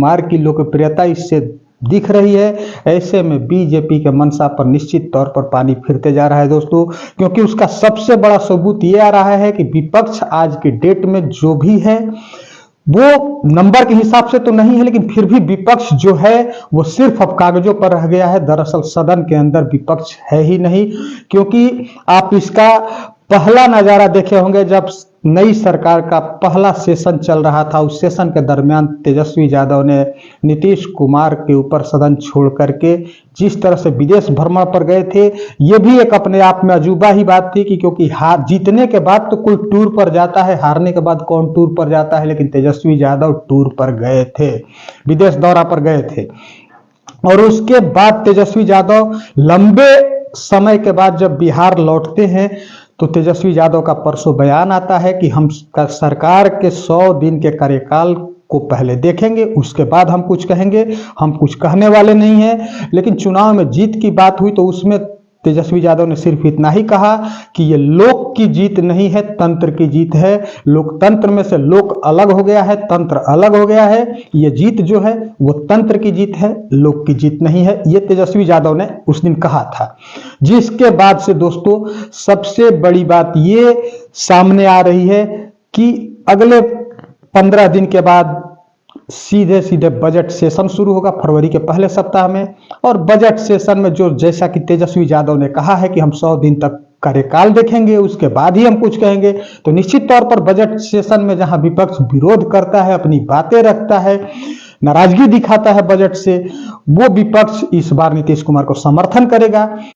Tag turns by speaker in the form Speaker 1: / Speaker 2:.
Speaker 1: कुमार की लोकप्रियता इससे दिख रही है। ऐसे में बीजेपी के मंशा पर निश्चित तौर पर पानी फिरते जा रहा है दोस्तों, क्योंकि उसका सबसे बड़ा सबूत ये आ रहा है कि विपक्ष आज की डेट में जो भी है वो नंबर के हिसाब से तो नहीं है, लेकिन फिर भी विपक्ष जो है वो सिर्फ अब कागजों पर रह गया है। दरअसल सदन के अंदर विपक्ष है ही नहीं, क्योंकि आप इसका पहला नजारा देखे होंगे जब नई सरकार का पहला सेशन चल रहा था। उस सेशन के दरमियान तेजस्वी यादव ने नीतीश कुमार के ऊपर सदन छोड़ करके जिस तरह से विदेश भ्रमण पर गए थे, ये भी एक अपने आप में अजूबा ही बात थी कि क्योंकि हार जीतने के बाद तो कोई टूर पर जाता है, हारने के बाद कौन टूर पर जाता है, लेकिन तेजस्वी यादव टूर पर गए थे, विदेश दौरा पर गए थे। और उसके बाद तेजस्वी यादव लंबे समय के बाद जब बिहार लौटते हैं तो तेजस्वी यादव का परसों बयान आता है कि हम सरकार के 100 दिन के कार्यकाल को पहले देखेंगे, उसके बाद हम कुछ कहेंगे, हम कुछ कहने वाले नहीं हैं। लेकिन चुनाव में जीत की बात हुई तो उसमें तेजस्वी यादव ने सिर्फ इतना ही कहा कि ये लोक की जीत नहीं है, तंत्र की जीत है। लोकतंत्र में से लोक अलग हो गया है, तंत्र अलग हो गया है। ये जीत जो है वो तंत्र की जीत है, लोक की जीत नहीं है। ये तेजस्वी यादव ने उस दिन कहा था, जिसके बाद से दोस्तों सबसे बड़ी बात ये सामने आ रही है कि अगले 15 दिन के बाद सीधे सीधे बजट सेशन शुरू होगा फरवरी के पहले सप्ताह में। और बजट सेशन में जो जैसा कि तेजस्वी यादव ने कहा है कि हम 100 दिन तक कार्यकाल देखेंगे, उसके बाद ही हम कुछ कहेंगे, तो निश्चित तौर पर बजट सेशन में जहां विपक्ष विरोध करता है, अपनी बातें रखता है, नाराजगी दिखाता है बजट से, वो विपक्ष इस बार नीतीश कुमार को समर्थन करेगा।